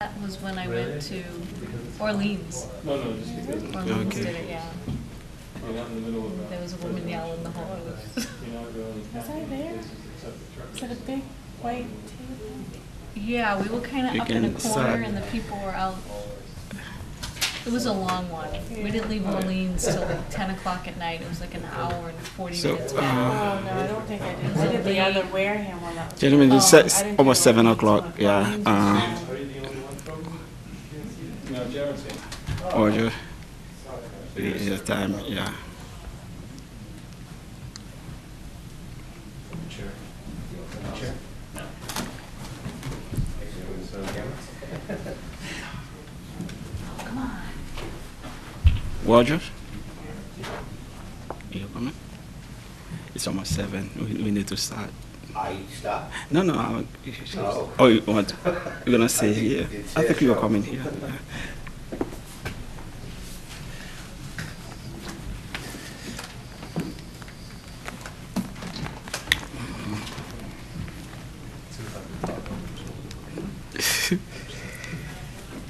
That was when I went to Orleans. No, just because Orleans did it, yeah. you're not in the middle of There was a woman yelling in the hall. you're not going. Was I there? Is that a big white table? Yeah, we were kind of You up in a can corner start. and the people were out. It was a long one. We didn't leave Orleans till like 10 o'clock at night. It was like an hour and 40 So, minutes Oh, back. no, I don't think I did. I did the other Wareham one. That was Gentlemen, it's I didn't do almost it 7 on o'clock. Orleans Yeah. one. Are you the only one from? No, Jared's here. Order. The time. Yeah. Chair. Come on. Roger. You coming? It's almost 7. We need to start. I stop. No. Oh. Oh, you want? You're gonna stay here? I think you're coming here.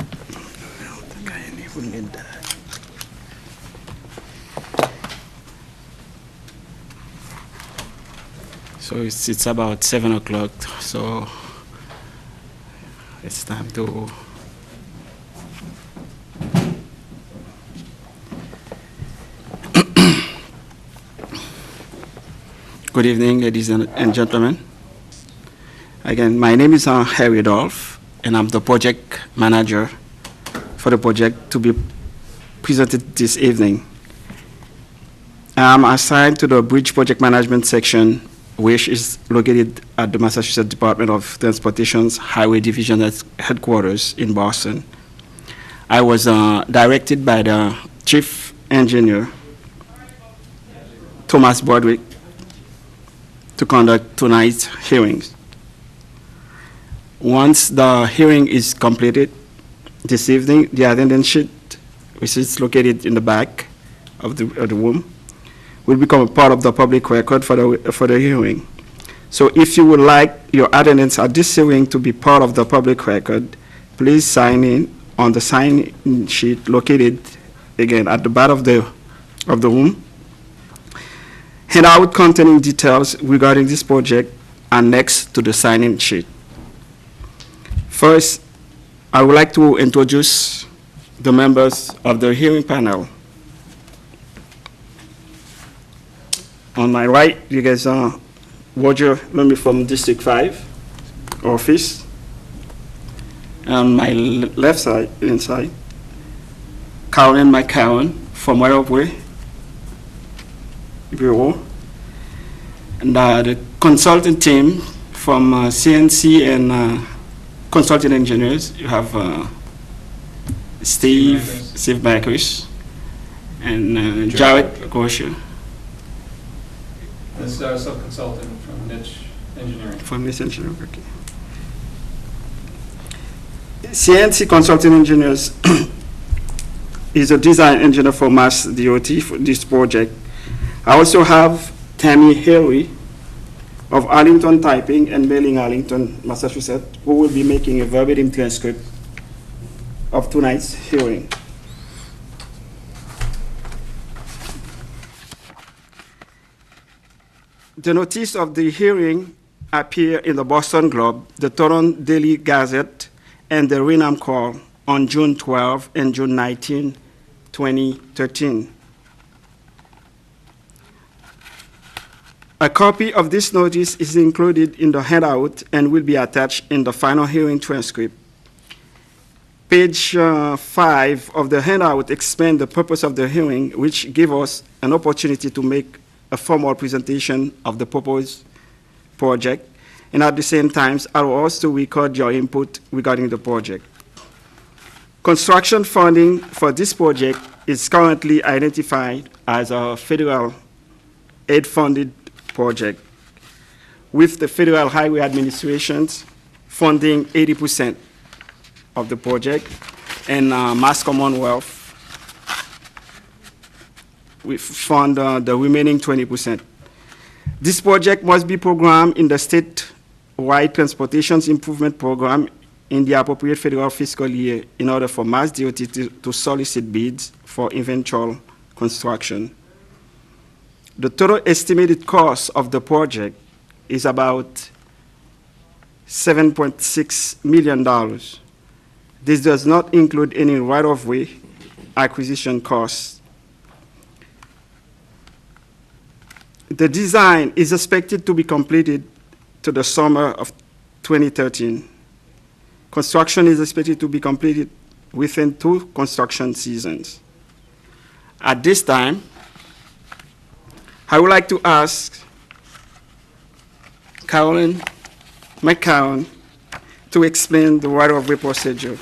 I don't think I even need that. So it's about 7 o'clock. So it's time to. Good evening, ladies and gentlemen. Again, my name is Harry Dolph, and I'm the project manager for the project to be presented this evening. I'm assigned to the Bridge Project Management section, which is located at the Massachusetts Department of Transportation's Highway Division at headquarters in Boston. I was directed by the Chief Engineer, Thomas Broderick, to conduct tonight's hearings. Once the hearing is completed this evening, the attendance sheet, which is located in the back of the room, will become a part of the public record for the hearing. So if you would like your attendance at this hearing to be part of the public record, please sign in on the sign-in sheet located, again, at the back of the room. Handout containing details regarding this project are next to the sign-in sheet. First, I would like to introduce the members of the hearing panel. On my right, you guys are Roger Lummy from District 5 office. On my left side, inside, Carolyn McCowan from Way Bureau. And the consultant team from CNC and consulting engineers, you have Steve Marcus and Jared Gosher. This is our sub-consultant from Niche Engineering. From this engineering, okay. CNC Consulting Engineers is a design engineer for Mass DOT for this project. I also have Tammy Haley of Arlington Typing and Mailing, Arlington, Massachusetts, who will be making a verbatim transcript of tonight's hearing. The notice of the hearing appear in the Boston Globe, the Toronto Daily Gazette, and the Raynham Call on June 12 and June 19, 2013. A copy of this notice is included in the handout and will be attached in the final hearing transcript. Page 5 of the handout explains the purpose of the hearing, which gives us an opportunity to make a formal presentation of the proposed project, and at the same time, I will also record your input regarding the project. Construction funding for this project is currently identified as a federal aid-funded project, with the Federal Highway Administration's funding 80% of the project, and Mass Commonwealth we fund the remaining 20%. This project must be programmed in the statewide transportation improvement program in the appropriate federal fiscal year in order for Mass DOT to solicit bids for eventual construction. The total estimated cost of the project is about $7.6 million. This does not include any right-of-way acquisition costs. The design is expected to be completed to the summer of 2013. Construction is expected to be completed within 2 construction seasons. At this time, I would like to ask Carolyn McCown to explain the right-of-way procedure.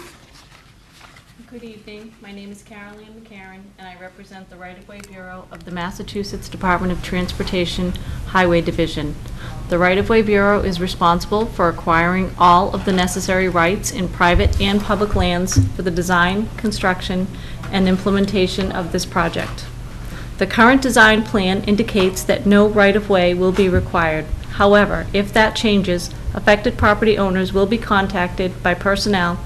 Good evening. My name is Carolyn McCarron, and I represent the Right-of-Way Bureau of the Massachusetts Department of Transportation Highway Division. The Right-of-Way Bureau is responsible for acquiring all of the necessary rights in private and public lands for the design, construction, and implementation of this project. The current design plan indicates that no right-of-way will be required. However, if that changes, affected property owners will be contacted by personnel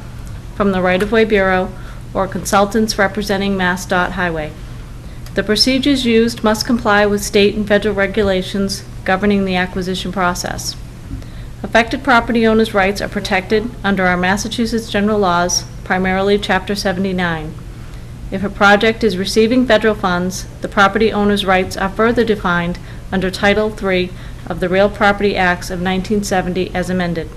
from the Right-of-Way Bureau or consultants representing MassDOT Highway. The procedures used must comply with state and federal regulations governing the acquisition process. Affected property owners' rights are protected under our Massachusetts general laws, primarily Chapter 79. If a project is receiving federal funds, the property owner's rights are further defined under Title III of the Real Property Acts of 1970 as amended.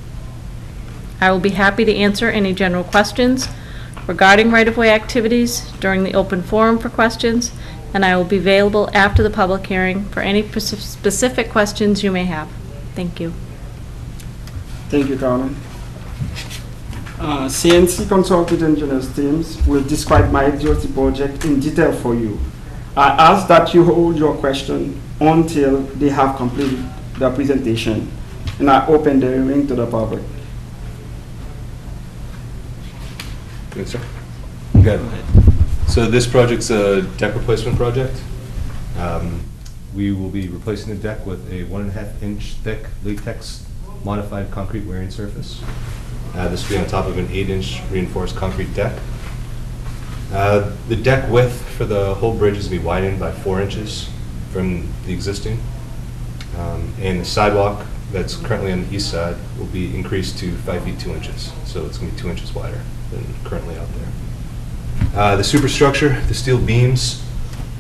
I will be happy to answer any general questions regarding right-of-way activities during the open forum for questions, and I will be available after the public hearing for any specific questions you may have. Thank you. Thank you, Carolyn. CNC Consulted Engineers teams will describe my DOT project in detail for you. I ask that you hold your question until they have completed their presentation, and I open the hearing to the public. Good, sir. Good. So this project's a deck replacement project. We will be replacing the deck with a 1.5-inch thick latex modified concrete wearing surface. This will be on top of an 8-inch reinforced concrete deck. The deck width for the whole bridge is going to be widened by 4 inches from the existing. And the sidewalk that's currently on the east side will be increased to 5 feet 2 inches. So it's going to be 2 inches wider than currently out there. The superstructure, the steel beams,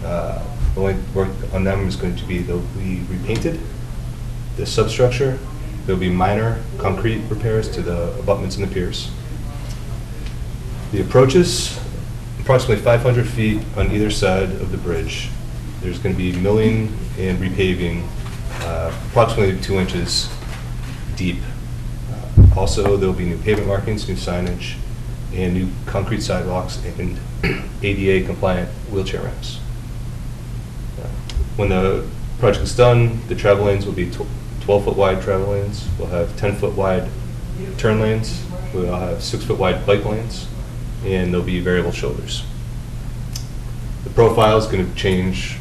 the only work on them is going to be they'll be repainted. The substructure, there'll be minor concrete repairs to the abutments and the piers. The approaches, approximately 500 feet on either side of the bridge. There's going to be milling and repaving approximately 2 inches deep. Also, there'll be new pavement markings, new signage, and new concrete sidewalks and ADA compliant wheelchair ramps. When the project is done, the travel lanes will be 12-foot wide travel lanes. We'll have 10-foot wide turn lanes. We'll have 6-foot wide bike lanes, and there'll be variable shoulders. The profile is going to change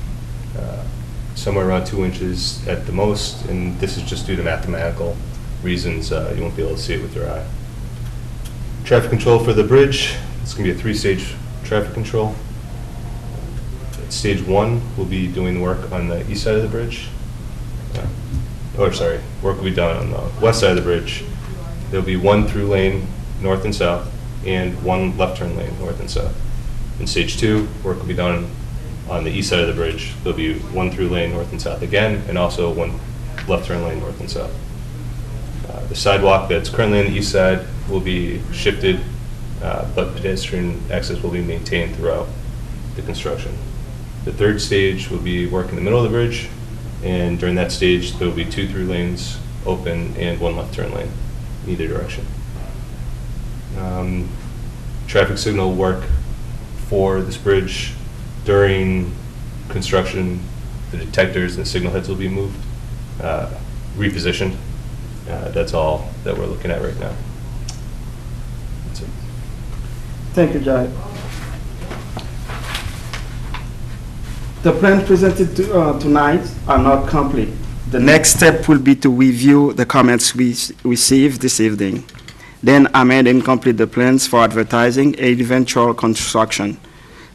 somewhere around 2 inches at the most, and this is just due to mathematical reasons. You won't be able to see it with your eye. Traffic control for the bridge, it's going to be a 3-stage traffic control. Stage 1 will be doing work on the east side of the bridge. Work will be done on the west side of the bridge. There'll be 1 through lane north and south and 1 left turn lane north and south. In stage 2, work will be done on the east side of the bridge. There'll be 1 through lane north and south again, and also 1 left turn lane north and south. The sidewalk that's currently on the east side will be shifted, but pedestrian access will be maintained throughout the construction. The 3rd stage will be work in the middle of the bridge, and during that stage there will be 2 through lanes open and 1 left turn lane in either direction. Traffic signal work for this bridge during construction, the detectors and the signal heads will be moved, repositioned. That's all that we're looking at right now. That's it. Thank you, Jai. The plans presented tonight are not complete. The next step will be to review the comments we received this evening. then amend and complete the plans for advertising and eventual construction.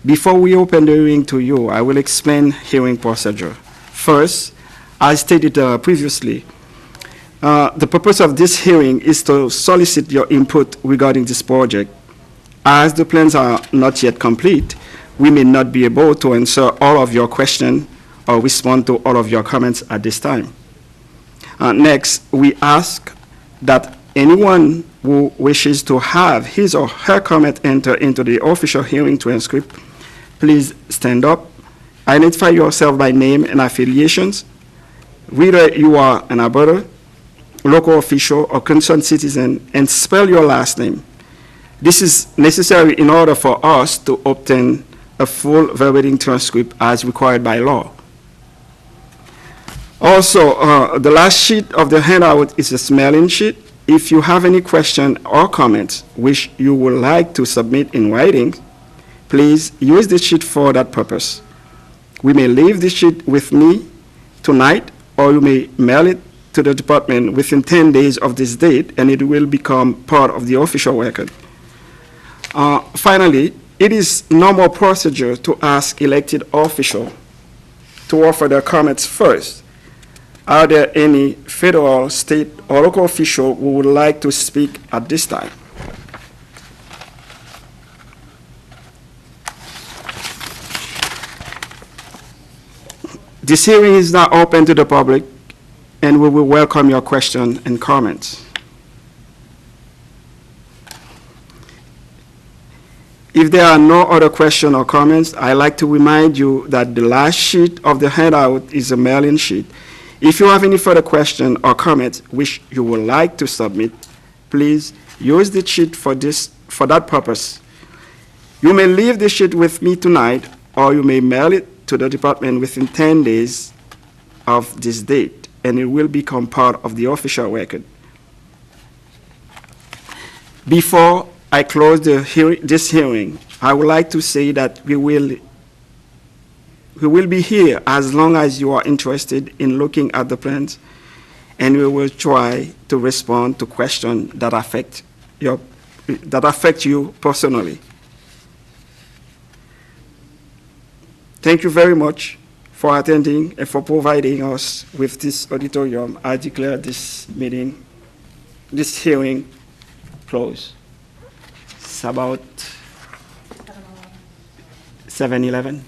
Before we open the hearing to you, I will explain hearing procedure. First, as stated previously, the purpose of this hearing is to solicit your input regarding this project. As the plans are not yet complete, we may not be able to answer all of your questions or respond to all of your comments at this time. Next, we ask that anyone who wishes to have his or her comment enter into the official hearing transcript, please stand up, identify yourself by name and affiliations, whether you are an abutter, local official, or concerned citizen, and spell your last name. This is necessary in order for us to obtain a full verbatim transcript as required by law. Also, the last sheet of the handout is a smelling sheet. If you have any question or comments which you would like to submit in writing, please use the sheet for that purpose. We may leave the sheet with me tonight, or you may mail it to the department within 10 days of this date, and it will become part of the official record. Finally, it is normal procedure to ask elected officials to offer their comments first. Are there any federal, state, or local official who would like to speak at this time? This hearing is now open to the public, and we will welcome your questions and comments. If there are no other questions or comments, I'd like to remind you that the last sheet of the handout is a mailing sheet. If you have any further questions or comments which you would like to submit, please use the sheet for that purpose. You may leave the sheet with me tonight, or you may mail it to the department within 10 days of this date, and it will become part of the official record. Before I close this hearing, I would like to say that we will be here as long as you are interested in looking at the plans, and we will try to respond to questions that affect you personally. Thank you very much for attending and for providing us with this auditorium. I declare this hearing closed. It's about 7:11.